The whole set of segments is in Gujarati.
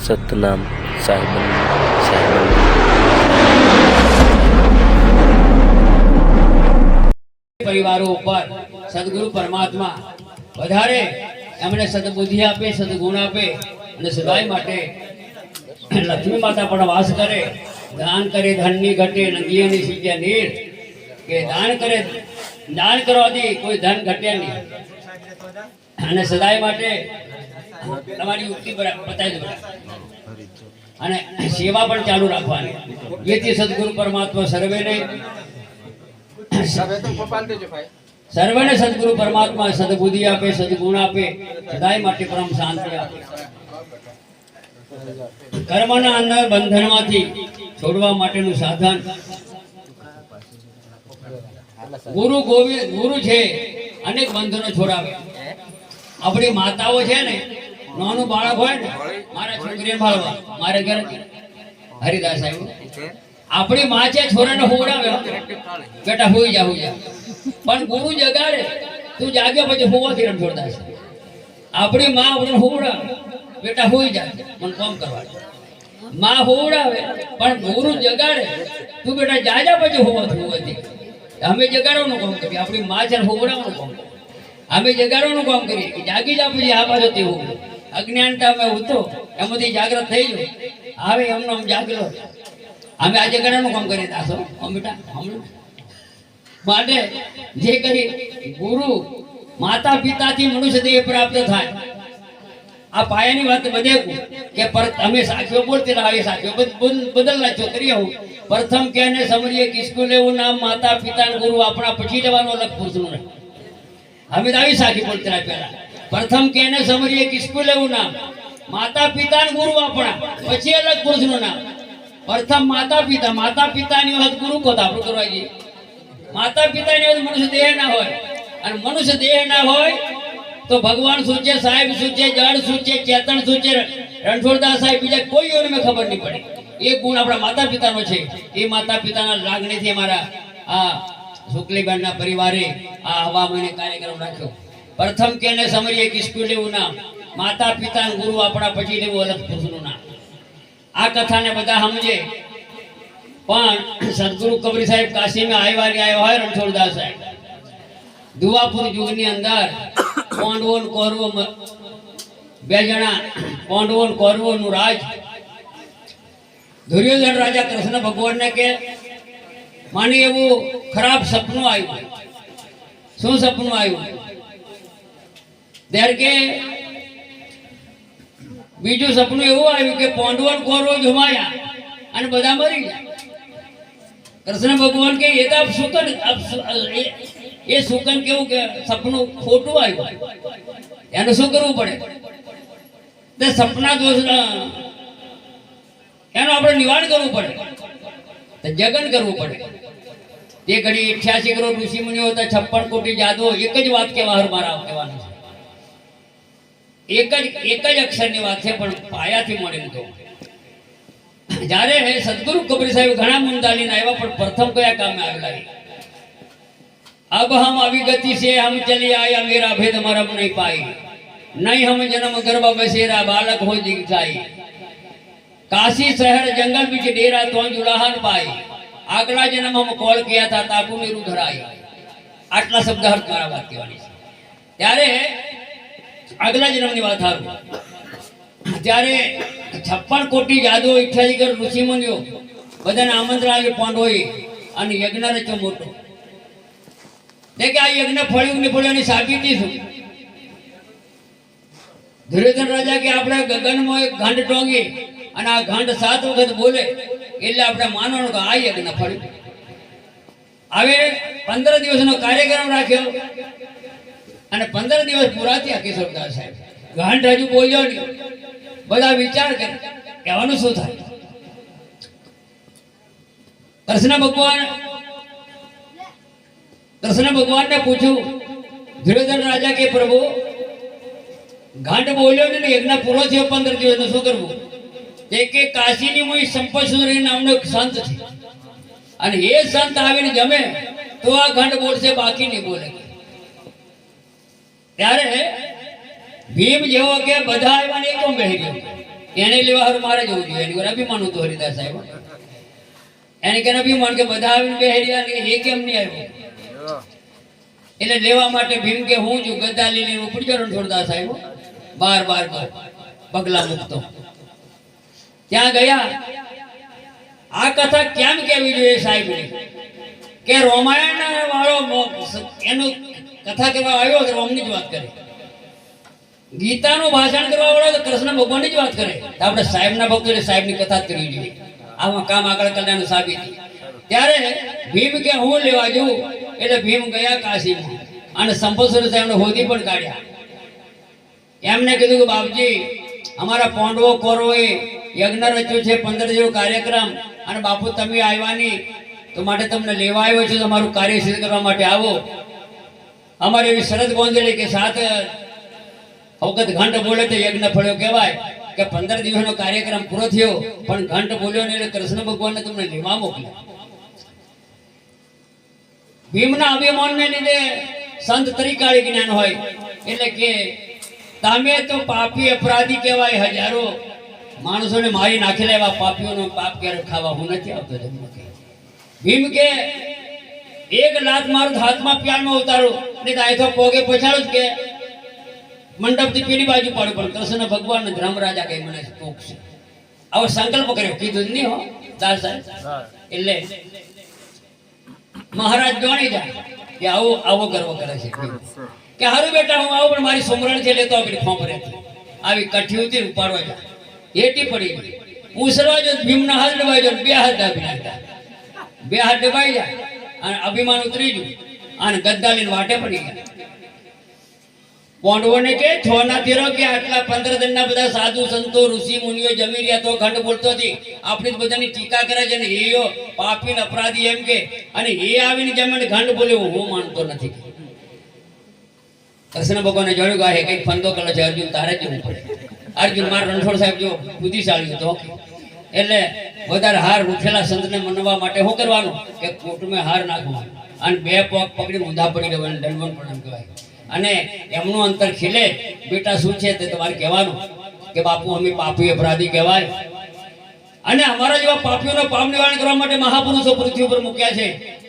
સતનામ સાહેબ પરિવારો ઉપર સદગુરુ પરમાત્મા વધારે એમને સદબુદ્ધિ આપે, સદગુણ આપે અને સદાય માટે લક્ષ્મી માતા પણ વાસ કરે. દાન કરે ધનની ઘટે, નદીઓની સીજે નીર, કે દાન કરવાથી કોઈ ધન ઘટે નહીં. અને સદાય માટે તમારી યુક્તિ બતાવી દો અને સેવા પણ ચાલુ રાખવાની. જેથી સદગુરુ પરમાત્મા સર્વેને સદગુરુ પરમાત્મા સદબુદ્ધિ આપે, સદગુણ આપે, સદાય માટે પરમ શાંતિ આપે. કર્મના અંદર બંધનમાંથી છોડવા માટેનું સાધન ગુરુ છે. અનેક બંધનો છોડાવે. આપણી માતાઓ છે ને, નાનું બાળક હોય ને, મારા છોકરીને ભાળવા મારે ઘર હરિદાસ આવ્યું, આપણી માં છે, છોરાને હોવડાવે, બેટા હોઈ જા પણ ગુરુ જગાડે, તું જાગ્યો પછી હોવાથી રણછોડતા છે. આપણી માં આપણને હોવડાવે, બેટા હોઈ જા, મને કામ કરવાનું. માં હોવડાવે પણ ગુરુ જગાડે, તું બેટા જાજા પછી હોવાથી. અમે જગાડવાનું કામ કરીએ. આપણી માં છે હોવડાવવાનું કામ કરીએ. અમે જગાડવાનું કામ કરીએ કે જાગી જા પછી આ બાજુ તેવું. અજ્ઞાનતા અમે ઉતો એમાંથી જાગૃત થઈ ગયો, હવે એમનો જાગલો. અમે આજે જગાડવાનું કામ કરીએ દાસો બેટા હમણાં માટે જે કરી ગુરુ માતા પિતાથી મનુષ્ય દેહ પ્રાપ્ત થાય. આ પાયાની વાત બધે કે અમે સાચો બોલતી રહ્યા, સાચો બદલના છોકરી હું પ્રથમ કેને સમરીએ કિસકુ લેવું નામ માતા પિતા ગુરુ આપણા પછી જવાનું અલગ પુરુષનું રહે. અમે આવી સાચી બોલતી રહ્યા પહેલા. પ્રથમ કેને સમરીએ કિસકુ લેવું નામ માતા પિતા ગુરુ આપણા પછી અલગ પુરુષનું નામ. પ્રથમ માતા પિતાની વાત ગુરુ કોતા આપણું કરવા જઈએ. માતા પિતાની વાત મનુષ્ય દેહ ના હોય, અને મનુષ્ય દેહ ના હોય તો ભગવાન શું છે, સાહેબ શું છે, જળ શું છે, ચેતન શું છે, રણછોડદાસ સાહેબ, બીજા કોઈ ઓને ખબર નહીં પડે. એ ગુણ આપણા માતા પિતાનો છે. એ માતા પિતાના લાગણીથી અમારા આ શુક્લીબેનના પરિવારે આ હવા મહિને કાર્યક્રમ રાખ્યો. પ્રથમ કેને સમરીએ કિસકુ લેવું નામ માતા પિતા ગુરુ આપણા પછી લેવું અલગ પુરુષનું નામ. આ કથાને બધા સમજે, પણ સદગુરુ કબરી સાહેબ કાશીમાં આવ્યા હોય રણછોડદાસ સાહેબ, દુવાપુર યુગની અંદર પાંડવો ને કૌરવો બે જણા, પાંડવો ને કૌરવો નું રાજ. દુર્યોધન રાજા કૃષ્ણ ભગવાનને કે મને એવું ખરાબ સપનું આવ્યું. શું સપનું આવ્યું? ત્યારે કે બીજું સપનું એવું આવ્યું કે પાંડવો ને કૌરવો જમાયા અને બધા મરી ગયા. કૃષ્ણ ભગવાન કે એ તો સુકન, એ સુકન કેવું કે સપનું ખોટું આવ્યું, એનું શું કરવું પડે? તે સપના દોષ એનું આપણે નિવારણ કરવું પડે, તો જગન કરવું પડે. તે ઘડી 88 કરોડ ઋષિ મુનિઓ હતા, 56 કોટી જાદવો. એક જ વાત કહેવા મારા કહેવાનું છે, એક જ અક્ષરની વાત છે, પણ પાયાથી મળેલું તો. જ્યારે સદગુરુ કબીર સાહેબ ઘણા મુદ્દા લઈને આવ્યા, પણ પ્રથમ કયા કામે આવેલા? अब हम अभिगति से हम चले आया, मेरा भेद मरम नहीं पाई, नहीं हम जन्म गर्भ बसेरा बालक हो दिखाई, काशी शहर जंगल बीच डेरा तो जुलाहन पाई, આગલા જન્મ हम કોળ किया था ताकू मेरू धराई. આટલા શબ્દ અર્થ મારા વાત કહેવાની છે. ત્યારે આગલા જન્મની વાત આવે ત્યારે 56 કોટી જાદવો 88 કરોડ ઋષિ મુનિઓ બધાને આમંત્રણ આવ્યું પાંડવોએ, અને યજ્ઞ રચ્યો મોટો. કે આ યજ્ઞ ફળ્યું ને ફળ્યું એની સાબિતી શું? દુર્યોધન રાજા કે આપણે ગગનમાં એક ઘંટ ટોંગી અને આ ઘંટ 7 વખત બોલે એટલે આપણે માનવાનું કે આ યજ્ઞ ફળ્યું. હવે 15 દિવસનો કાર્યક્રમ રાખ્યો અને 15 દિવસ પૂરા થયા. કિશોરદાસ સાહેબ ઘંટ હજુ બોલ્યો નહીં. બધા વિચાર કરે કહેવાનું શું થાય? કૃષ્ણ ભગવાનને પૂછ્યું. દુર્યોધન રાજા કે પ્રભુ ઘંટ બોલ્યો ને યજ્ઞ પૂરો થયો 15 દિવસનો શું કરવું? કે કાશીની મુઈ સંપતસુરી નામનો એક સંત છે, અને એ સંત આવીને જમે તો આ ઘંટ બોલશે, બાકી નહીં બોલે. ત્યારે ભીમ જેવો કે બધા આવ્યા ને એકદમ બેહી ગયો. એને લેવા હારું મારે જવું જોઈએ. એની પર અભિમાન હતું હરિદાસ સાહેબ. એને કે અભિમાન કે બધા આવીને બેહર્યા કે એ કેમ નહીં આવ્યો. એટલે લેવા માટે ભીમ કે હું છું ગદા લઈને ઉપડી ગયો રણછોડદાસ સાહેબ. બાર પગલા મૂકતો ત્યાં ગયા. આ કથા કેમ કેવી જોઈએ સાહેબને કે રામાયણ વાળો એનું કથા કરવા આવ્યો તો રામની જ વાત કરે, ગીતાનું ભાષણ કરવા વાળો તો કૃષ્ણ ભગવાનની જ વાત કરે. આપણે સાહેબના ભક્તો એટલે સાહેબની કથા જ કરવી જોઈએ. આમાં કામ આગળ કલ્યાણ સાબિત. ત્યારે ભીમ કે હું લેવા જઉં એટલે ભીમ ગયા કાશીમાં અને સંપતસુર સાહેબને હોદી પણ કાઢ્યા. એમને કીધું કે બાપજી અમારા પાંડવો કૌરવોએ યજ્ઞ રચ્યો છે 15 જેવો કાર્યક્રમ અને બાપુ તમે આવ્યા નહીં તો માટે તમને લેવા આવ્યો છે. તમારું કાર્ય સિદ્ધ કરવા માટે આવો. અમારે એવી શરત ગોંધેલી કે 7 વખત ઘંટ બોલે તો યજ્ઞ ફળ્યો કહેવાય કે 15 દિવસનો કાર્યક્રમ પૂરો થયો પણ ઘંટ બોલ્યો ને એટલે કૃષ્ણ ભગવાનને તમને લેવા મોકલ્યા. ભીમના અભિમાનને લીધે સંત ત્રિકાળી જ્ઞાન હોય એટલે કે તમે તો પાપી અપરાધી કહેવાય. હજારો માણસોને મારી નાખેલા એવા પાપીઓનો પાપ ક્યારે ખાવા હું નથી આવતો. ભીમ કે એક લાત મારું હાથમાં પ્યાલમાં ઉતારું ને તો પોગે પછાડું જ કે મંડપથી પેલી બાજુ પાડું પણ કૃષ્ણ ભગવાન ધર્મરાજા કઈ મને ટોકશે. આવો સંકલ્પ કર્યો. કીધું જ નહીં હો દાસ સાહેબ. એટલે મહારાજ જાણી જાય કે આવો ગર્વ કરે છે કે હારું બેટા હું આવું પણ મારી સોમરણ છે લેતો આપણી ખોંપરે આવી કઠી ઉતરી ઉપાડવા જાય. એટી પડી ગઈ ઉસરવા જો ભીમના હાથ દબાઈ જો 2 હાથ દાબી નાખ્યા. 2 હાથ દબાઈ જાય અને અભિમાન ઉતરી ગયું અને ગદ્દા લઈને વાટે પડી ગયા. પાંડવોને કે 6 ના તેરો કે આટલા 15 દંડના બધા સાધુ સંતો ઋષિ મુનિઓ જમી રહ્યા તો ઘંટ બોલતો હતી. આપણી બધાની ટીકા કરે છે ને એયો પાપી ને અપરાધી એમ કે અને એ આવીને જમીને ઘંટ બોલ્યો હું માનતો નથી. કૃષ્ણ ભગવાને જોડ્યું કે કઈક ફંદો કરો છે અર્જુન તારે જ જવું પડે. અર્જુન માર રણછોડ સાહેબ જો બુદ્ધિશાળી હતો એટલે વધારે હાર ઉઠેલા સંતને મનવા માટે શું કરવાનું કે કોટમાં હાર નાખવાનું અને 2 પગ પકડી ઊંધા પડી દેવાનું દંડવન પ્રણામ કહેવાય. અને એમનું અંતર ખીલે બેટા શું છે તે તમારે કહેવાનું કે બાપુ અમે પાપી અપરાધી કહેવાય અને અમારા જેવા પાપીઓનો પાપ નિવારણ કરવા માટે મહાપુરુષો પૃથ્વી ઉપર મૂક્યા છે.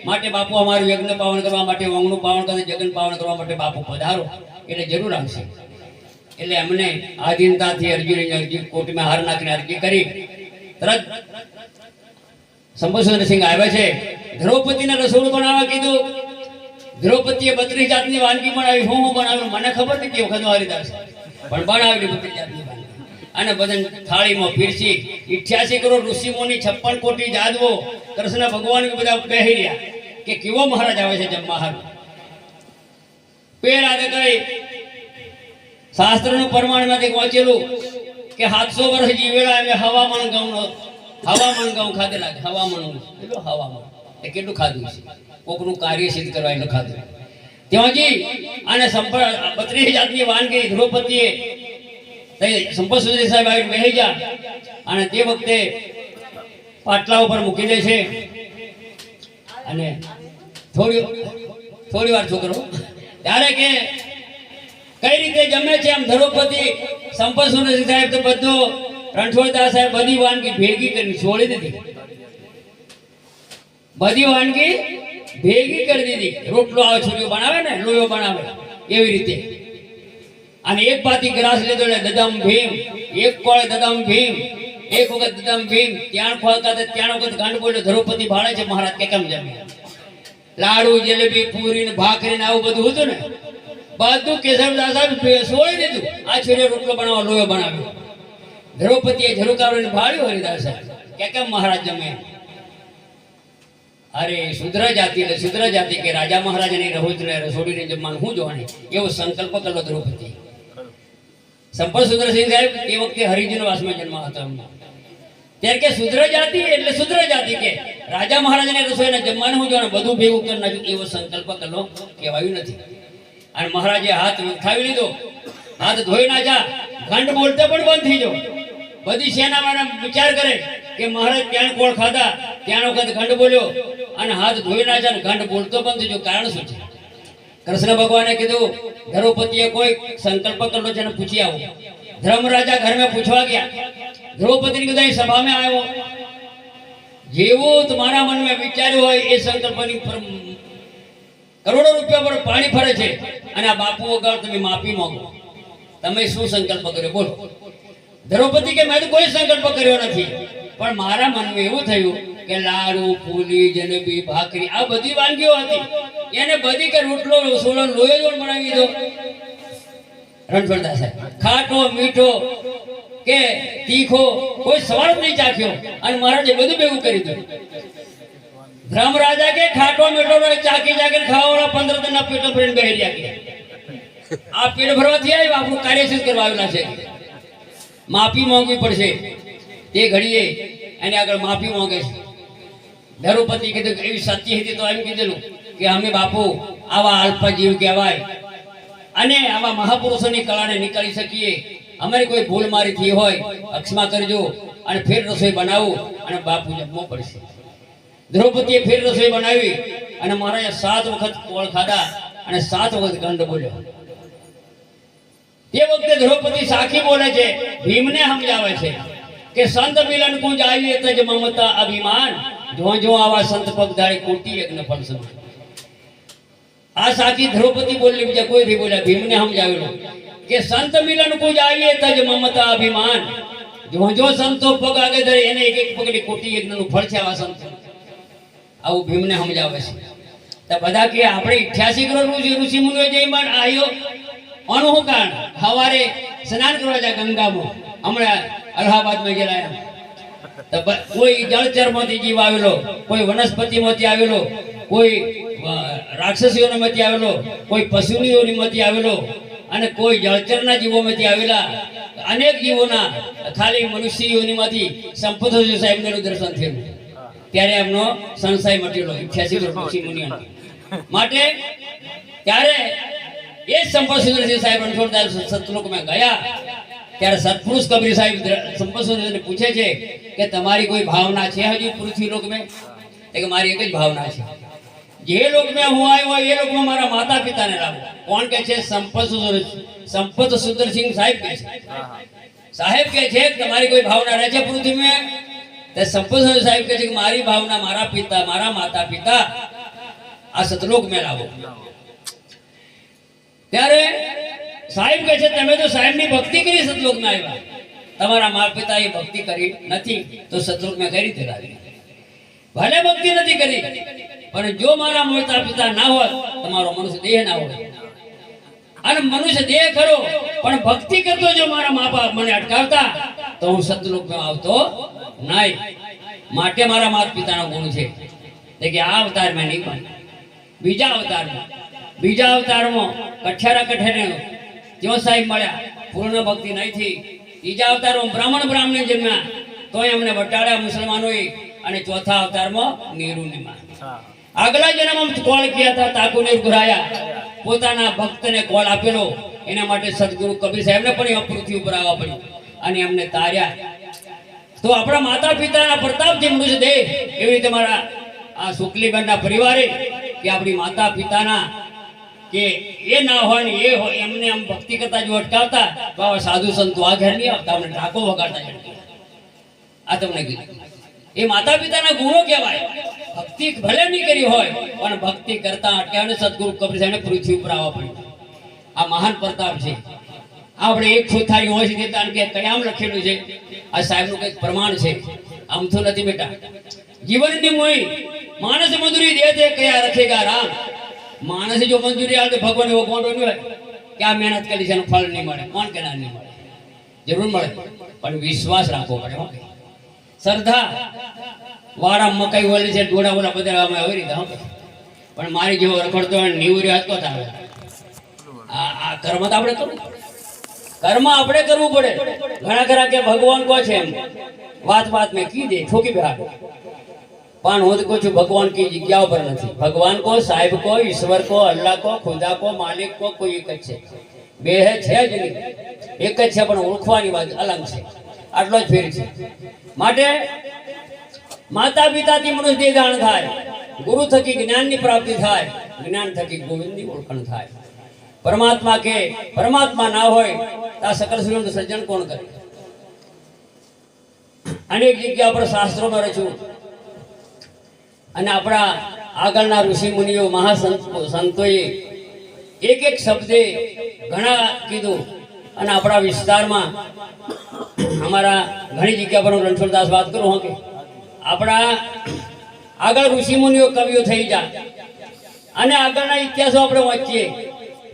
માટે બાપુ અમારું યજ્ઞ પાવન કરવા માટે વંગનું પાવન કરે જગન પાવન કરવા માટે બાપુ પધારો એટલે જરૂર આવશે. એટલે એમને આધીનતાથી અર્જુન કોર્ટમાં હાર નાખીને અરજી કરી. તરત સંપતસિંહ આવ્યા છે. દ્રૌપદીને રસોડું બનાવવા કીધું. દ્રૌપદીએ 32 જાતની વાનગી બનાવી. હું બનાવ્યું મને ખબર નથી વખત હરિદાસ પણ બનાવેલી 32 જાતની વાનગી અને બધાને થાળીમાં પીરસી. 88 કરોડ ઋષિ મુનિ 56 કોટી જાદવો કૃષ્ણ ભગવાન બધા બેહી રહ્યા કે કેવો મહારાજ આવે છે જમવા હારું. પેલા કઈ શાસ્ત્રનું પ્રમાણમાંથી વાંચેલું કે 700 વર્ષ જીવેલા એમ હવામાન ઘઉં ખાધેલા. હવામાન એ કેટલું ખાધું છે કોકનું કાર્ય સિદ્ધ કરવા એટલે ખાધું. ત્યાંજી અને 32 જાતની વાનગી દ્રૌપદીએ સંપતસિંહ સાહેબ આવી બેહી જા અને તે વખતે પાટલા ઉપર મૂકી દે છે અને થોડી વાર છોકરો ત્યારે કે કઈ રીતે જમે છે આમ દ્રૌપદી સંપતસિંહ સાહેબ તો બધો રણછોડદાસ સાહેબ બધી વાનગી ભેગી કરી છોડી દીધી. બધી વાનગી ભેગી કરી દીધી. રોટલો આવે છોરીઓ બનાવે ને લોયો બનાવે એવી રીતે અને એક પાતી ગ્રાસ લીધો એટલે દદમ ભીમ એક કોળે દદમ ભીમ એક વખત દદમ ભીમ ત્યાં ખોલતા ત્યાં વખત ગાંડ બોલ્યો દ્રૌપદી ભાળે છે મહારાજ કે કેમ જમે. લાડુ જલેબી પૂરી ને ભાખરી ને આવું બધું હતું ને બધું કેશવદાસ સાહેબ છોડી દીધું. આ છોરીઓ રોટલો બનાવવા લોયો બનાવ્યો. દ્રૌપદીએ ઝરૂકાવરીને ભાળ્યું હરિદાસ સાહેબ કે કેમ મહારાજ જમે. અરે શુદ્ર જાતિ એટલે શુદ્ર જાતિ કે રાજા મહારાજાની રહોજને રસોડીને જમવાનું હું જોવાની એવો સંકલ્પ કરલો દ્રૌપદી. સંપતસિંહ સાહેબ એ વખતે હરિજન વાસમાં જન્મ હતો. ત્યારે કે શુદ્ર જાતિ એટલે શુદ્ર જાતિ કે રાજા મહારાજાને રસોઈને જમવાનું હું જોવાનું બધું ભેગું કરી નાખ્યું એવો સંકલ્પ કરલો કહેવાયું નથી. અને મહારાજે હાથ ઉઠાવી લીધો. હાથ ધોઈ નાખ્યા. ઘંટ બોલતા પણ બંધ થઈ ગયો. બધી સેનાવાળા વિચાર કરે કે મહારાજ ત્યાં કોળ ખાધા ત્યાં વખત ઘંટ બોલ્યો અને હાથ ધોઈ નાખ્યા અને ઘંટ બોલતો બંધ થઈ ગયો. કારણ શું છે? કૃષ્ણ ભગવાને કીધું દ્રૌપદીએ કોઈ સંકલ્પ કરલો છે અને પૂછી આવો. ધર્મરાજા ઘરમાં પૂછવા ગયા દ્રૌપદી કદાચ સભામાં આવ્યો, જેવું તમારા મનમાં વિચાર્યું હોય એ સંકલ્પની કરોડો રૂપિયા પર પાણી ફરે છે, અને આ બાપુ વગર તમે માફી માંગો. તમે શું સંકલ્પ કર્યો બોલો? દ્રૌપદી કે મેં તો કોઈ સંકલ્પ કર્યો નથી, પણ મારા મનમાં એવું થયું કે લાડુ, પૂરી, જલેબી, ભાખરી આ બધી વાનગીઓ હતી, એને બધી કે રોટલો, સોળો, લોયો બનાવી દીધો. રણછોડદાસ સાહેબ ખાટો, મીઠો કે તીખો કોઈ સ્વાદ નહીં ચાખ્યો, અને મહારાજે બધું ભેગું કરી દીધું. ધર્મરાજા કે ખાટો મીઠો ચાકી ચાકીને ખાવાવાળા 15 દિનના પેટો ભરીને બેહી રહ્યા કે આ પેટ ભરવાથી આવ્યું, આપણું કાર્ય સિદ્ધ કરવા આવેલા છે. માફી માંગવી પડશે. તે ઘડીએ એની આગળ માફી માંગે છે. દ્રૌપદી કીધું એવી સત્ય હતી તો એમ કીધેલું કે અમે બાપુ આવા અલ્પજીવ કહેવાય, અને આવા મહાપુરુષોની કળાને નીકળી શકીએ. અમારી કોઈ ભૂલ મારી થઈ હોય અક્ષમા કરજો, અને ફેર રસોઈ બનાવું અને બાપુ જમવો પડશે. દ્રૌપદીએ ફેર રસોઈ બનાવી, અને મહારાજે 7 વખત કોળ ખાધા અને 7 વખત ગંધ બોલ્યો. તે વખતે દ્રૌપદી સાખી બોલે છે, ભીમને સમજાવે છે કે સંત મિલન કુંજ આવી તજ મમતા અભિમાન, જો જો આવા સંત પગધારી કોટી યજ્ઞ ફળ સમ. આ સાખી દ્રૌપદી બોલી, બીજા કોઈ નહીં બોલ્યા. ભીમને સમજાવેલું કે સંત મિલન કુંજ આવી તજ મમતા અભિમાન, જો જો સંતો પગ આગળ ધરે એને એક એક પગની કોટી યજ્ઞનું ફળ છે આવા સંત. આવું ભીમને સમજાવે છે. તો બધા કે આપણે 88 કરોડ ઋષિ મુનિઓ જઈમાં આવ્યો આનું કારણ સવારે સ્નાન કરવા જાય ગંગામાં. હમણાં અલ્હાબાદમાં ગયેલા, તો કોઈ જળચરમાંથી જીવ આવેલો, કોઈ વનસ્પતિમાંથી આવેલો, કોઈ રાક્ષસીઓમાંથી આવેલો, કોઈ પશુઓમાંથી આવેલો, અને કોઈ જળચરના જીવોમાંથી આવેલા અનેક જીવોના ખાલી મનુષ્ય યોનિમાંથી સંપત સાહેબનું દર્શન થયેલું. ત્યારે એમનો સંશય મટેલો 88 ઋષિ મુનિઓ માટે. ત્યારે એ સંપત સુંદરસિંહ સાહેબ રણછોડદાસ સતલોકમાં ગયા, ત્યારે સત્પુરુષ કબીર સાહેબ સંપત સુંદરસિંહને પૂછે છે કે તમારી કોઈ ભાવના છે હજી પૃથ્વી લોકમાં? કે મારી એક જ ભાવના છે, જે લોકમાં હું આવ્યો હોય એ લોકમાં મારા માતા પિતાને લાવો. કોણ કે છે? સંપત સુંદરસિંહ સાહેબ કે છે. સાહેબ કે છે તમારી કોઈ ભાવના રહે છે પૃથ્વીમાં? તે સંપત સુંદર સાહેબ કે છે કે મારી ભાવના મારા માતા પિતા આ સતલોકમાં લાવો. ત્યારે સાહેબ કહે છે તમે તો સાહેબની ભક્તિ કરી સતલોકમાં આવ્યા, તમારા માતા પિતાએ ભક્તિ કરી નથી તો સતલોકમાં કઈ રીતે લાવી? ભલે ભક્તિ નથી કરી, પણ જો મારા માતા પિતા ના હોત, તમારો મનુષ્ય દેહ ના હોય, અને મનુષ્ય દેહ ખરો પણ ભક્તિ કરતો જો મારા મા બાપ મને અટકાવતા તો હું સતલોકમાં આવતો નહીં. માટે મારા માતા પિતાનો ગુણ છે કે આ અવતારમાં નહીં પણ બીજા અવતારમાં કઠિયારા કઠેને જેવો સાહેબ મળ્યા, પૂર્ણ ભક્તિ નહીં થઈ. ત્રીજા અવતારમાં બ્રાહ્મણ જન્મ્યા તોય અમને વટાડ્યા મુસલમાનોએ, અને ચોથા અવતારમાં નીરુની માં. આગલા જન્મમાં કોળ ગયા હતા, તાકુને ગુરાયા, પોતાના ભક્તને કોળ આપેલો. એના માટે સદગુરુ કબીર સાહેબને પણ પૃથ્વી ઉપર આવવા પડ્યું અને એમને તાર્યા. તો આપણા માતા પિતાના પ્રતાપથી મનુષ્ય દેહ, એવી રીતે મારા આ શુક્લીબેનના પરિવારે કે આપણી માતા પિતાના કે એ ના હોય ને એ હોય એમને આમ ભક્તિ કરતા જો અટકાવતા તો આવા સાધુ સંતો આ ઘેર નહીં આવતા, અમને ઢાકો વગાડતા જડતા. આ તમને કીધું એ માતા પિતાના ગુણો કહેવાય. ભક્તિ ભલે નહીં કરી હોય પણ ભક્તિ કરતા અટકાવીને સદગુરુ કબીર સાહેબને પૃથ્વી ઉપર આવવા પડ્યું. આ મહાન પ્રતાપ છે. આપણે એક છોથારી હોય છે કારણ કે કયામ લખેલું છે. આ સાહેબનું કંઈક પ્રમાણ છે, આમ તો નથી બેટા. જીવનની મોહી માણસ મંજૂરી દે છે કયા રખેગા રામ. માણસે જો મંજૂરી આવે તો ભગવાન એવો ગોંડો નહીં હોય કે આ મહેનત કરી છે એનું ફળ નહીં મળે. કોણ કે ના નહીં મળે? જરૂર મળે, પણ વિશ્વાસ રાખવો પડે. શ્રદ્ધા વાળા મકાઈ ઓલી છે, ડોડા ઓલા બદલાવામાં આવી રીતે પણ મારી જેવો રખડતો હોય નીવરી હાથ કોતા આવે. આ કર્મ તો આપણે કરવું, કર્મ આપણે કરવું પડે. ઘણા ખરા કે ભગવાન કો છે, એમ વાત મેં કી દે ઠોકી બેહાડ, પણ હું તો કહું છું ભગવાન की જગ્યા પર નથી. ભગવાન કો, સાહેબ કો, ઈશ્વર કો, અલ્લાહ કો, ખુદા કો, માલિક કો કોઈ એક જ છે. બે છે જ નહીં, એક જ છે, પણ ઓળખવાની વાત અલગ છે. આટલો જ ફેર છે. માટે માતા પિતાથી મનુષ્ય જાણ થાય, ગુરુ થકી જ્ઞાનની પ્રાપ્તિ થાય, જ્ઞાન થકી ગોવિંદની ઓળખાણ થાય. પરમાત્મા ના હોય તો આ સકલ સૃષ્ટિનું સર્જન કોણ કરે? અનેક જગ્યા પર શાસ્ત્રોમાં રચ્યું અને આપણા આગળના ઋષિ મુનિઓ મહાસંતોએ એક એક શબ્દે ઘણા કીધું અને આપણા વિસ્તારમાં અમારા ઘણી જગ્યા પર હું રણછોડદાસ વાત કરું કે આપણા આગળ ઋષિ મુનિઓ કવિઓ થઈ જાય અને આગળના ઇતિહાસો આપણે વાંચીએ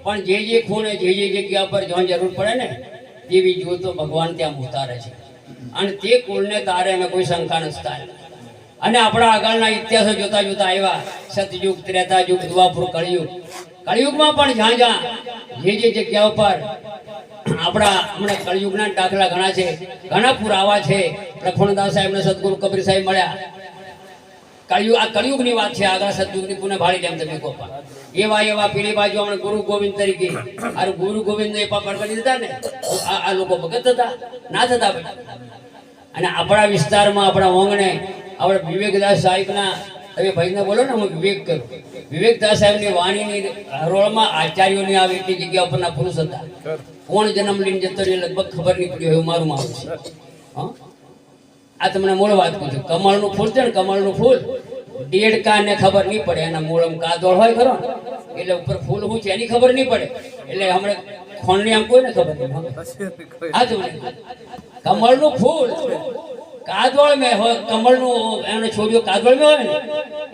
પણ જે ખૂણે જે જગ્યા પર જ્યાં જરૂર પડે ને દેવી જોતો ભગવાન ત્યાં ઉતારે છે અને તે કુળને તારે અમે કોઈ શંકા નથી થાય અને આપણા આગળના ઇતિહાસો જોતા જોતા આવ્યા સતયુગ ત્રેતાયુગ દ્વાપર કળિયુગમાં પણ જ્યાં જ્યાં જે જગ્યાઓ પર આપણા હમણાં કળિયુગના દાખલા ઘણા છે, ઘણા પુરાવા છે. લખમણદાસ સાહેબને સદગુરુ કબીર સાહેબ મળ્યા. કળિયુગની વાત છે, આગળ સતયુગની પુનઃ ભાળી જેમ તમે કહો એવા પેલી બાજુ હમણાં ગુરુ ગોવિંદ તરીકે ગુરુ ગોવિંદ એ પકડ કરી દીધા ને આ લોકો ભગત હતા ના થતા અને આપણા વિસ્તારમાં આપણા ઓંગણે આપણે વિવેકદાસ સાહેબના તમે ભાઈને બોલો ને હું વિવેક કરું. વિવેકદાસ સાહેબની વાણીની હરોળમાં આચાર્યોની આવે એટલી જગ્યા ઉપરના પુરુષ હતા. કોણ જન્મ લઈને જતો એ લગભગ ખબર નહીં પડી એવું મારું માનવું છે. આ તમને મૂળ વાત પૂછું. કમળનું ફૂલ છે ને કમળનું ફૂલ દેડકાને ખબર નહીં પડે એના મૂળમાં કાદોળ હોય ખરો એટલે ઉપર ફૂલ શું છે એની ખબર નહીં પડે એટલે હમણાં ખોણની આમ કોઈને ખબર નહીં. આ તમને કમળનું ફૂલ કાદોળ મેં હોય કમળનું એનો છોડીઓ કાદોળ મેં હોય ને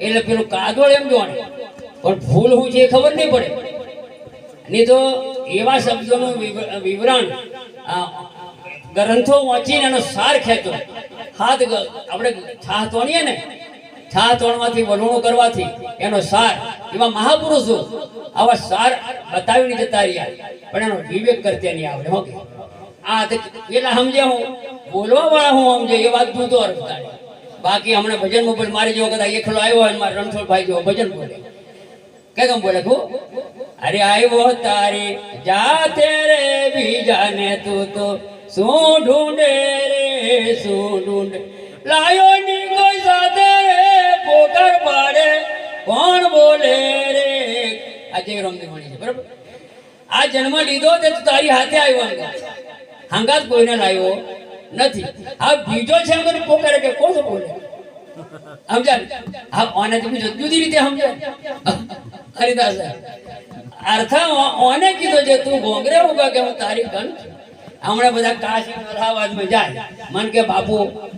એટલે પેલું કાદોળ એમ જોવાનું પણ ફૂલ શું છે એ ખબર નહીં પડે. નહીં તો એવા શબ્દોનું વિવરણ ગ્રંથો વાંચીને એનો સાર ખેંચો. હાથ આપણે છાહ તોડીએ ને છાહ તોડવાથી વલણું કરવાથી એનો સાર એવા મહાપુરુષો આવા સાર બતાવીને જતા રહ્યા પણ એનો વિવેક કરતા નહીં આવડે. ઓકે આ પેલા સમજે હું બોલવા વાળા હું સમજે એ વાત જુદો અર્થ કાઢે. બાકી હમણાં ભજન મોબાઈલ મારી જેવો કદાચ એકલો આવ્યો હોય મારે રણછોડભાઈ જેવો ભજન બોલે કેમ બોલે તું અરે આવ્યો તારી જાતે રે બીજાને તું તો શું ઢૂંઢે રે શું ઢૂંઢે લાયો ની કોઈ સાથે રે પોકર પાડે કોણ બોલે રે. આ જે રમતી મળી છે બરાબર. આ જન્મ લીધો તે તારી હાથે આવ્યો હંગાત કોઈને લાવ્યો નથી. આ બીજો છે મને પોકારે કે કોણ બોલે સમજાય. હા ઓને જુદી રીતે સમજાય. હરિદાસ અર્થ ઓને કીધો છે તું ગોંગરે ઉગા કે હું તારી ગણ. હમણાં બધા કાશી અલાહાબાદમાં જાય મન કે બાપુ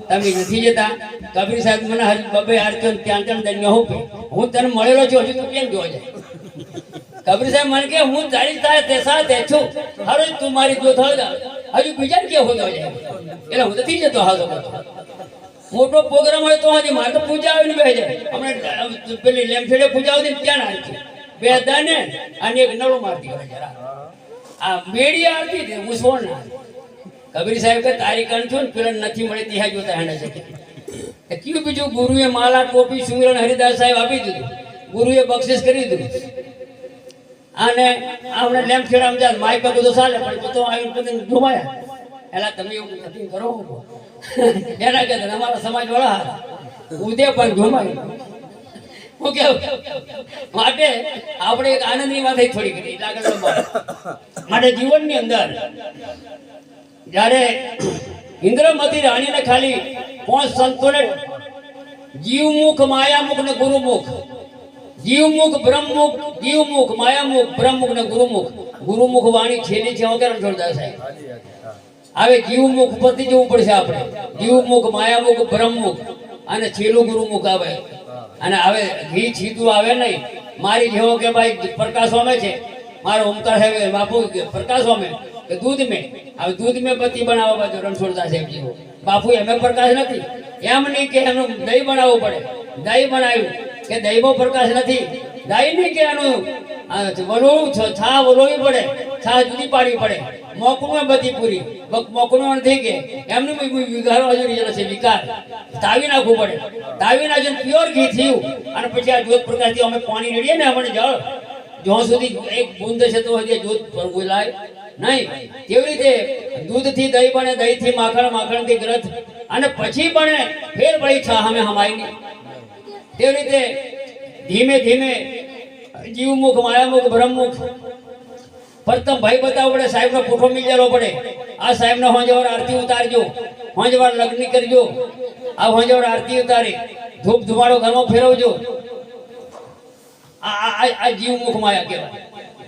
તમે નથી જતા. કબીર સાહેબ મને બબે હારતો ત્યાં દન્ય હું તને મળેલો છું હજુ તું કેમ જોવા જાય. કબીર સાહેબ મને કે હું તારી સાથે છું હવે તું મારી જોત હજુ બીજા કે હોતો જાય એટલે હું નથી જતો. હાલો મોટો પ્રોગ્રામ હોય તો હજી મારે તો પૂજા આવીને બે જાય. હમણાં પેલી લેમફેડે પૂજા આવતી ત્યાં આવી છે બે દાને અને એક નળું મારતી કરે જરા આ મેળી આવતી હું સોણ ના. કબીર સાહેબ કે તારી કણ છું ને પેલા નથી મળે ત્યાં જોતા હેને છે કયું બીજું ગુરુએ માલા ટોપી સુમિરન હરિદાસ સાહેબ આપી દીધું. ગુરુએ બક્ષિસ કરી દીધું અને આપણે લેમ્પ ખેડામાં જાય માઇક બધું ચાલે પણ તો આવીને બધું ઘુમાયા એલા તમે એવું નથી કરો એના કે અમારા સમાજ વાળા ઉદય પણ ઘુમાયું હું કેવું માટે આપણે એક આનંદની વાત થોડી કરી માટે જીવનની અંદર જ્યારે ઇન્દ્રમતી રાણીને ખાલી 5 સંતોને જીવમુખ માયામુખ ને ગુરુમુખ જીવમુખ બ્રહ્મમુખ જીવમુખ માયામુખ બ્રહ્મમુખ ને ગુરુમુખ વાણી છેલ્લી છે વગેરે જોરદાર સાહેબ. હવે જીવમુખ પરથી જવું પડશે આપણે. જીવમુખ માયામુખ બ્રહ્મમુખ અને છેલ્લું ગુરુમુખ આવે અને હવે ઘી છીતું આવે નહીં. મારી જેવો કે ભાઈ પ્રકાશ અમે છે મારો ઓમકાર સાહેબ બાપુ પ્રકાશ અમે કે દૂધ મેં હવે દૂધ મેં પતિ બનાવવા બાજુ રણછોડદાસ સાહેબ જેવો બાપુ એમ પ્રકાશ નથી એમ નહીં કે એનું દહીં બનાવવું પડે. દહીં બનાવ્યું કે દહીંમાં પ્રકાશ નથી. દહીં નહીં કે એનું વલોવું છા વલોવી પડે છા જુદી પાડવી પડે. મોકળું બધી પૂરી મોકળું નથી કે એમનું વિકારો હજુ છે વિકાર તાવી નાખવું પડે. તાવી નાખીને પ્યોર ઘી થયું અને પછી આ જ્યોત પ્રકાશથી અમે પાણી રેડીએ ને આપણે જળ જ્યાં સુધી એક બુંદ છે તો હજી જ્યોત બોલાય નહીં. કેવી રીતે દૂધથી દહીં બને દહીંથી માખણ માખણથી ગ્રંથ અને પછી બને ફેર પડી છા અમે હમાય નહીં. તેવી રીતે ધીમે ધીમે જીવમુખ માયામુખ બ્રહ્મમુખ પ્રથમ ભાઈ બતાવવો પડે. સાહેબનો ફોટો મિલ જવો પડે. આ સાહેબનો હોજવાર આરતી ઉતારજો હોંજવાર લગ્ન કરજો, આ હોંજવાર આરતી ઉતારી, ધૂપ ધુમાડો ઘરમાં ફેરવજો. આ જીવમુખ માયા કહેવાય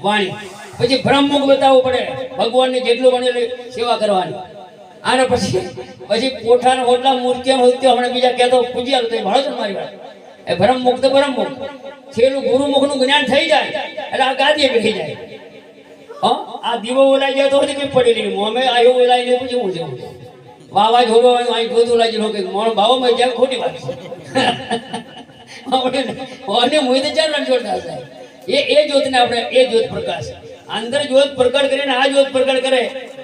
વાણી. પછી બ્રહ્મમુખ બતાવવું પડે, ભગવાનની જેટલું બને એટલી સેવા કરવાની. આને પછી કોઠાના હોટલા મૂર્તિઓ હમણાં બીજા કહેતો પૂજી આલો તો ભાડો છો મારી વાત. એ બ્રહ્મમુખ તો બ્રહ્મમુખ, છેલ્લું ગુરુમુખનું જ્ઞાન થઈ જાય એટલે આ ગાદીએ બેઠી જાય. આ દીવો ઓલાઈ જાય તો હજી પડેલી મોમે આવ્યો ઓલાઈને પછી હું જવું વાવા જોડો અહીં ગોદું લાગી લો કે મોણ બાવામાં જાય ખોટી વાત છે. અને મોહિત ચાર જોડતા થાય એ જ્યોતને આપણે એ જ્યોત પ્રકાશ અંદર જ્યોત પ્રગટ કરીને આ જ્યોત પ્રગટ કરે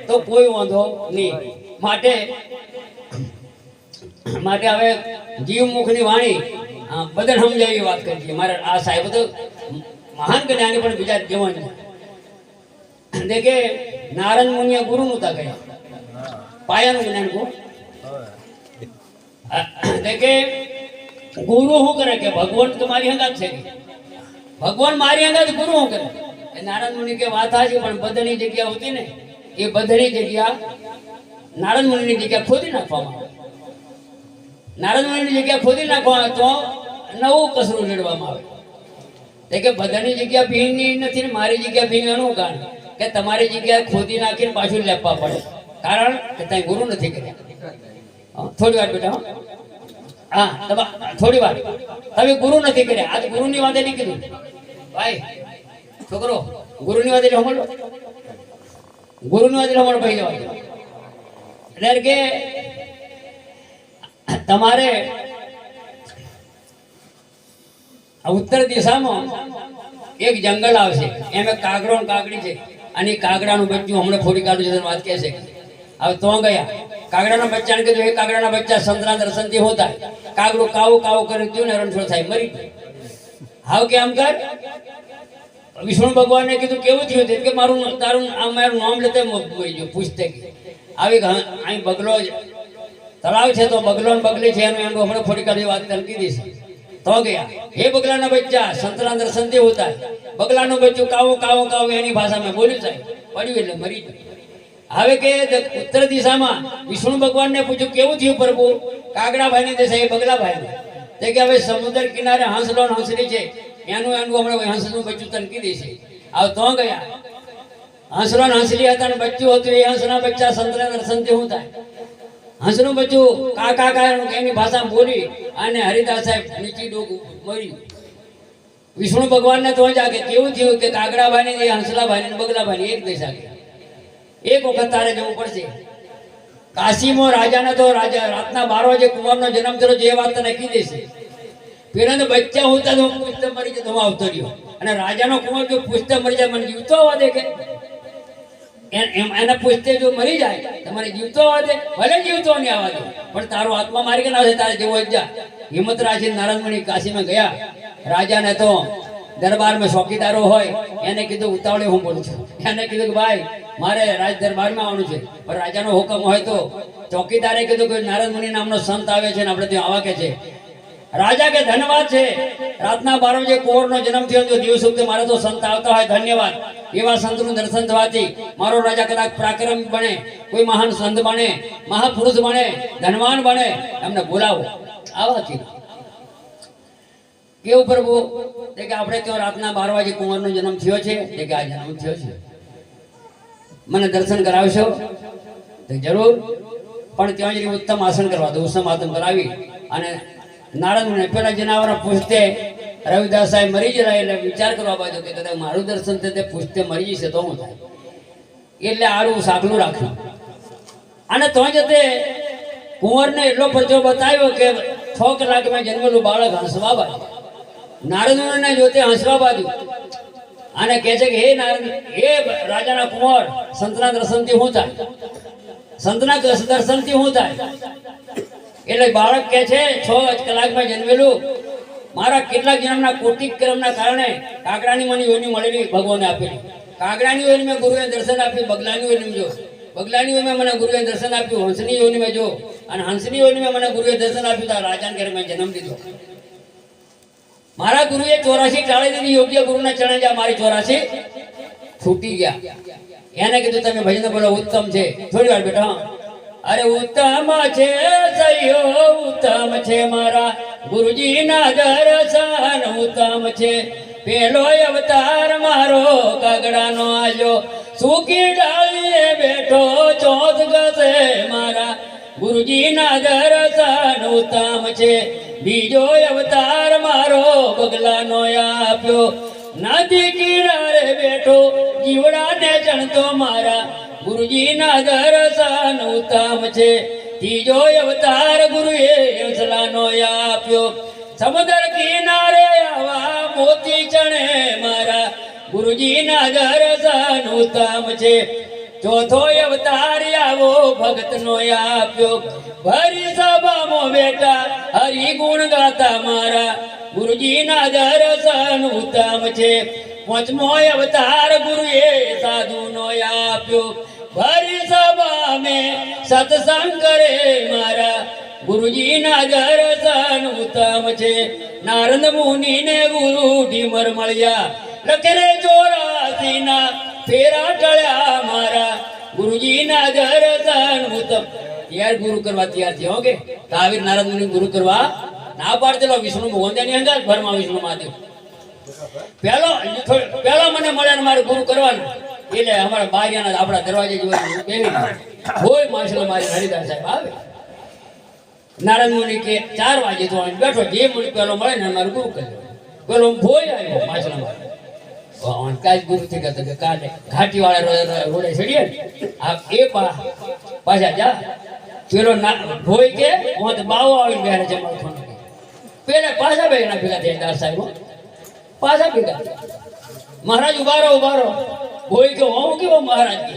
તો કોઈ વાંધો નહીં. માટે હવે જીવમુખની વાણી બધાને સમજાવી વાત કરી છે. મારા આ સાહેબ તો મહાન જ્ઞાની પણ બીજા જીવન દેખે નારદ મુનિએ ગુરુ નતા ગયા પાયાનું જ્ઞાન કો દેખે ગુરુ શું કરે કે ભગવાન તમારી હંગાત છે, ભગવાન મારી હંગાત ગુરુ શું કરે. નારદ મુનિ કે વાત હાજી પણ બધાની જગ્યા હોતી ને એ બધાની જગ્યા નારદ મુનિની જગ્યા ખોદી નાખવામાં આવે. નારદ મુનિની જગ્યા ખોદી નાખવા તો નવું કસરું રેડવામાં આવે. કે બધાની જગ્યા ભીની નથી ને મારી જગ્યા ભીની એનું કારણ કે તમારી જગ્યા ખોદી નાખીને પાછું લેપવા પડે, કારણ કે ત્યાં ગુરુ નથી કર્યા. થોડી વાર બેટા, હા થોડી વાર તમે ગુરુ નથી કર્યા. આજ ગુરુની વાતે નહીં કીધું ભાઈ છોકરો, ગુરુની વાતે સાંભળો, ગુરુની વાતે સાંભળો ભાઈ જવા. એટલે કે તમારે ઉત્તર દિશામાં એક જંગલ આવશે, એમ એક કાગડો ને કાગડી છે, અને કાગડાનું બચ્ચું હમણાં ફોડી કાઢું છે વાત કહે છે. હવે તો ગયા કાગડાના બચ્ચાને કીધું એ કાગડાના બચ્ચા સંતના દર્શનથી હોતા, કાગડું કાવું કાવું કરી દીધું ને રણછોડ થાય મરી ગયું. હાવ કે આમ કર. વિષ્ણુ ભગવાનને કીધું કેવું થયું કે મારું તારું મારું નામ લેતા મરી ગયું. પૂછતે આવી અહીં બગલો તળાવ છે તો બગલો ને બગલી છે એનું હમણાં ફોડી કાઢી વાત કરી કીધી છે. તો ગયા હે બગલાના બચ્ચા સંતના દર્શનથી હોતા, બગલાનું બચ્ચું કાવું કાવું કાવું એની ભાષામાં બોલ્યું સાહેબ પડ્યું એટલે મરી ગયું. હવે કે ઉત્તર દિશામાં વિષ્ણુ ભગવાનને પૂછ્યું કેવું થયું પ્રભુ, કાગડાભાઈની દેશ એ બગલાભાઈ તે કે હવે સમુદ્ર કિનારે હંસલો હંસલી છે એનું હમણાં હંસનું બચ્ચું તનકી દેશે. હવે તો ગયા હંસલો હંસલી હતા ને બચ્ચું હતું એ હંસના બચ્ચા સંતના દર્શનથી હું થાય. હંસનું બચ્ચું કાકા કાકા એની ભાષામાં બોલી અને હરિદાસ સાહેબ નીચી ડોક મર્યું. વિષ્ણુ ભગવાનને તો જાગે કેવું થયું કે કાગડાભાઈ ને હંસલાભાઈ ને બગલાભાઈ એક દેશા ગયા. એક વખત તારે જવું પડશે કાશીમાં. રાજાને તો રાજા રાતના 12 વાગે કુંવરનો જન્મ થયો જે વાત તને કીધી છે. પેલા તો બચ્ચા હોતા તો પૂછતે મરી જાય તો આવતો રહ્યો, અને રાજાનો કુંવર જો પૂછતે મરી જાય મને જીવતો આવવા દે કે એને પૂછતે જો મરી જાય તમારે જીવતો આવવા દે, ભલે જીવતો નહીં આવવા દે પણ તારો આત્મા મારી કે ના છે તારે જેવો જ જા. હિંમત રાખીને નારદમુનિ કાશીમાં ગયા. રાજાને તો દરબારમાં ચોકીદારો હોય એને કીધું ઉતાવળે હું બોલું છું, એને કીધું કે ભાઈ મારે રાજ દરબારમાં આવવાનું છે. પણ રાજાનો હુકમ હોય તો ચોકીદારે કીધું કે નારદ મુનિ નામનો સંત આવે છે ને આપણે ત્યાં આવા કે છે. રાજા કે ધન્યવાદ છે, રાતના 12 વાગે કુંવરનો જન્મ થયો તો દિવસ ઉગતે મારે તો સંત આવતા હોય ધન્યવાદ. એવા સંતનું દર્શન થવાથી મારો રાજા કદાચ પરાક્રમી બને, કોઈ મહાન સંત બને, મહાપુરુષ બને, ધનવાન બને, એમને બોલાવો. આવાથી કેવું પ્રભુ કે આપણે તો રાતના 12 વાગે કુંવરનો જન્મ થયો છે કે આ જન્મ થયો છે, મને દર્શન કરાવશો તો જરૂર, પણ ત્યાં જ ઉત્તમ આસન કરવા દો. ઉત્તમ આસન કરાવી અને નારદ મુનિ પેલા જનાવર પૂછતે રવિદાસ સાહેબ મરી જાય એટલે વિચાર કરવા બાજુ કે કદાચ મારું દર્શન થશે પૂછતે મરી જશે તો હું થાય, એટલે આડું સાગલું રાખ્યું. અને તો જતે કુંવરને એટલો પરચો બતાવ્યો કે 6 કલાકમાં જન્મેલું બાળક હંસવા બાજુ. નારદ મુનિને જોતે હંસવા બાજુ અને કહે છે કે હે નારદ, હે રાજાના કુંવર, સંતના દર્શનથી હું થાય, સંતના દર્શનથી હું થાય. એટલે બાળક કહે છે 6 કલાકમાં જન્મેલું, મારા કેટલાક જન્મના કોટિક કર્મના કારણે કાગડાની મને યોની મળેલી ભગવાને આપેલી. કાગડાની યોની મેં ગુરુએ દર્શન આપ્યું, બગલાની યોની જો, બગલાની યોની મને ગુરુએ દર્શન આપ્યું, હંસની યોની મેં જો, અને હંસની યોની મેં મને ગુરુએ દર્શન આપ્યું તો રાજાને ઘરે મેં જન્મ લીધો. મારા ગુરુએ 84 ટાળી દીધી, યોગ્ય ગુરુના ચરણે જા, મારી 84 છૂટી ગયા. એને કીધું તમે ભજન બોલો ઉત્તમ છે. થોડી વાર બેટા અરે ઉત્તમ છે સહયો ઉત્તમ છે મારા ગુરુજીના દર્શન ઉત્તમ છે પેલો અવતાર મારો કાગડાનો આલ્યો સુકી ડાળીએ બેઠો ચોથ ગસે મારા ગુરુજીના દર્શન ઉત્તમ છે બીજો અવતાર મારો બગલાનો આપ્યો નદી કિનારે બેઠો જીવડાને ચણતો મારા ગુરુજીના દર્શન ઉત્તમ છે ત્રીજો અવતાર ગુરુએ હંસલાનો આપ્યો સમુદ્ર કિનારે આવા મોતી ચણે મારા ગુરુજીના દર્શન ઉત્તમ છે ચોથો અવતાર આવો ભક્તનો આપ્યો ભરી સભામાં બેઠા હરિ ગુણ ગાતા મારા ગુરુજીના દર્શન ઉત્તમ છે પાંચમો અવતાર ગુરુએ સાધુનો આપ્યો ભરી સભા મેં સત્સંગ કરે મારા ગુરુજીના દર્શન ઉત્તમ છે નારદ મુનિને ગુરુ ઢીમર મળ્યા લખરે 84 ના ફેરા ટળ્યા મારા ગુરુજીના દર્શન ઉત્તમ યાર ગુરુ કરવા તૈયાર થયો કે કાવીર નારદ મુનિ ગુરુ કરવા ના પાડતેલો વિષ્ણુ ભગવાનની અંગાજ ભરમાં વિષ્ણુ મહાદેવ પેલો મને મળે ને મારે ગુરુ કરવાનું એટલે અમારા બારિયાના આપણા દરવાજે જોવા બેવી હોય માછલો મારી હરિદાસ સાહેબ આવે નારદ મુનિ કે 4 વાગે તો બેઠો જે મુનિ પેલો મળે ને મારું ગુરુ કર્યો પેલો ભોય આવ્યો માછલા મારે કાજ ગુરુ થઈ ગયા કે કાલે ઘાટી વાળા રોડે ચડીએ આ એ પાછા જા પેલો ભોય કે હું તો બાવો આવીને બેરે છે પેલા પાછા બે ના ભેગા થયા દાસ સાહેબ પાછા ભેગા મહારાજ ઉભારો ભોય કે હું કેવો મહારાજ કે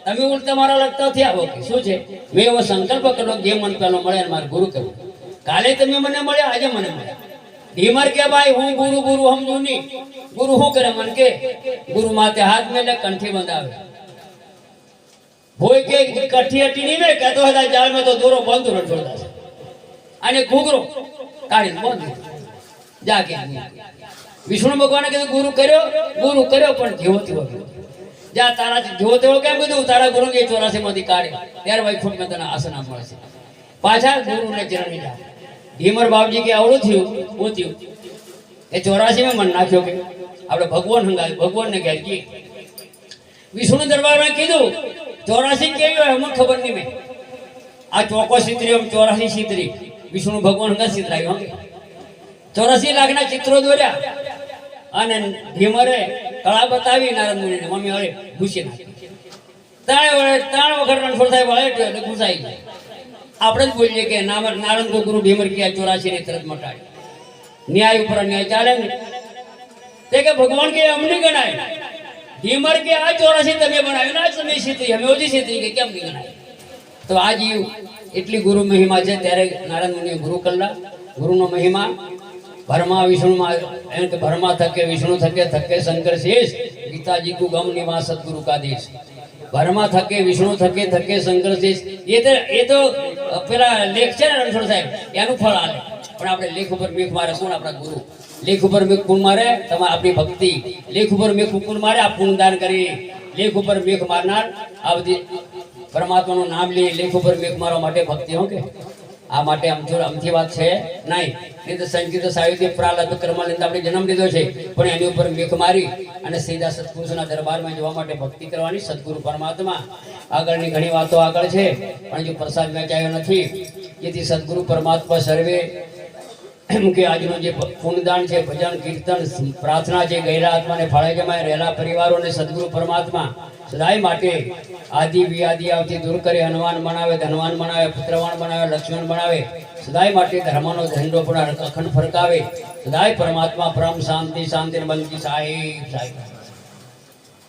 તમે ઉલટા મારા લગતા થયા હો કે શું છે મેં એવો સંકલ્પ કર્યો જે મન પેલો મળે મારે ગુરુ કરવું કાલે તમે મને મળ્યા આજે મને મળ્યા ઢીમર કે ભાઈ હું ગુરુ સમજુ નહીં ગુરુ શું કરે મન કે ગુરુ માથે હાથ મેલે કંઠી બંધાવે ભોય કે કઠી હટી નહીં મેં કહેતો હતા જાળ મેં તો દોરો બંધ છોડતા છે અને ઘૂઘરો કાઢીને બંધ જા કે વિષ્ણુ ભગવાને કીધું ગુરુ કર્યો પણ જેવો તેવો જા તારા જેવો તેવો કેમ કીધું તારા ગુરુ જે 84 માંથી કાઢે ત્યારે વૈકુંઠ માં તને આસન મળશે પાછા ગુરુને ચરણી જા ઢીમર બાપજી કે આવડું થયું પોત્યું એ 84 માં મન નાખ્યો કે આપણે ભગવાન હંગાય ભગવાનને કહે કે વિષ્ણુ દરબારમાં કીધું 84 કેવી હોય અમને ખબર નહીં મેં આ ચોકો સિત્રી 84 સિત્રી વિષ્ણુ ભગવાન હંગા સિતરાયો 84 લાખના ચિત્રો દોર્યા અને ઢીમરે કળા બતાવી નારદ મુનિને મમ્મી હવે ઘૂસી નાખી ત્રણ વખત રણછોડ સાહેબ વળે એટલે ઘૂસાઈ જાય આપણે જ બોલીએ કે નારદ ગુરુ ઢીમર કે 84 ને તરત મટાડી ન્યાય ઉપર ન્યાય ચાલે ને તે કે ભગવાન કે અમને ગણાય ઢીમર કે આ 84 તમે બનાવ્યું ને આ તમે સીતરી અમે ઓછી સીતરી કે કેમ નહીં ગણાય તો આ જીવ એટલી ગુરુ મહિમા છે ત્યારે નારદ મુનિએ ગુરુ કલ્લા ગુરુનો મહિમા ભરમાં વિષ્ણુમાં એમ કે ભરમાં થકે વિષ્ણુ થકે શંકર શેષ ગીતાજી કો ગમ નિવાસ સદગુરુ કા દેશ ભરમાં થકે વિષ્ણુ થકે શંકર શેષ એ તો પેલા લેખ છે ને રણછોડ સાહેબ એનું ફળ આલે પણ આપણે લેખ ઉપર મેઘ મારે કોણ આપણા ગુરુ લેખ ઉપર મેઘ કોણ મારે તમારે આપણી ભક્તિ લેખ ઉપર મેઘ કોણ મારે આ પુણ્યદાન કરી લેખ ઉપર મેઘ મારનાર આ બધી પરમાત્માનું નામ લે લેખ ઉપર મેઘ મારવા માટે ભક્તિ હો કે આ માટે અમથી વાત છે નહીં એ તો સંગીત સાહિત્ય પ્રાલબ્ધ કર્મલિંદ આપણે જન્મ લીધો છે પણ એની ઉપર મેઘ મારી અને સીધા સત્પુરુષના દરબારમાં જવા માટે ભક્તિ કરવાની સદગુરુ પરમાત્મા આગળની ઘણી વાતો આગળ છે પણ જો પ્રસાદ વેચાયો નથી જેથી સદગુરુ પરમાત્મા સર્વે એમ કે આજનું જે પુણ્યદાન છે ભજન કીર્તન પ્રાર્થના છે ગયેલા આત્માને ફાળે જમાય રહેલા પરિવારોને સદગુરુ પરમાત્મા સદાય માટે આદિ વિઆદિ આવતી દૂર કરી હનુમાન બનાવે ધનવાન બનાવે પુત્રવાન બનાવે લક્ષ્મણ બનાવે સદાય માટે ધર્મનો ઝંડો પણ અખંડ ફરકાવે સદાય પરમાત્મા પરમ શાંતિ બંધી સાહેબ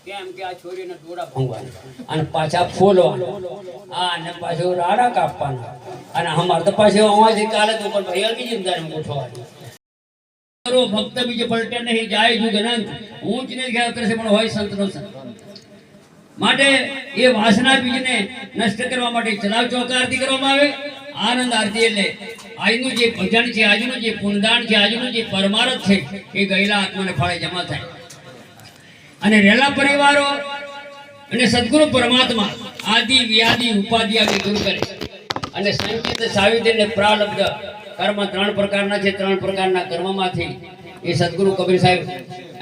કેમ કે આ છોરીને દોડા ભંગવાના અને પાછા ફોલવાના અને પાછું રાડા કાપવાના અને અમારે તો પાછું અમારી કાલે તો પણ ભાઈ અલગી જિંદાને ગોઠવવાની ભક્ત બીજે પલટે નહીં જાય જુગ અનંત ઊંચ ને ખ્યાલ કરશે પણ હોય સંતનો સંત માટે એ વાસના બીજને નષ્ટ કરવા માટે ચલાવ ચોક આરતી કરવામાં આવે આનંદ આરતી એટલે આજનું જે ભજન છે આજનું જે પુણ્યદાન છે આજનું જે પરમાર્થ છે એ ગયેલા આત્માને ફાળે જમા થાય અને રહેલા પરિવારો અને સદગુરુ પરમાત્મા આદિ વ્યાધિ ઉપાધિ દૂર કરે અને સંચિત સાવિત્રી ને પ્રારબ્ધ કર્મ 3 પ્રકારના છે. 3 પ્રકારના કર્મમાંથી એ સદગુરુ કબીર સાહેબ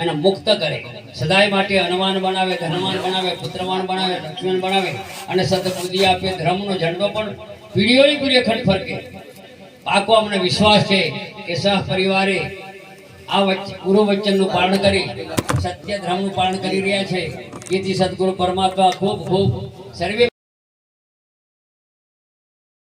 એને મુક્ત કરે, સદાય માટે હનુમાન બનાવે, ધનવાન બનાવે, પુત્રવાન બનાવે, લક્ષ્મણ બનાવે અને સદબુદ્ધિ આપે. ધર્મનો ઝંડો પણ પીઢીઓની પીઢીઓ ખંડ ફરકે. પાકો અમને વિશ્વાસ છે કે સહ પરિવારે આ ગુરુ વચનનું પાલન કરી સત્ય ધર્મનું પાલન કરી રહ્યા છે. જેથી સદગુરુ પરમાત્મા ખૂબ ખૂબ સર્વે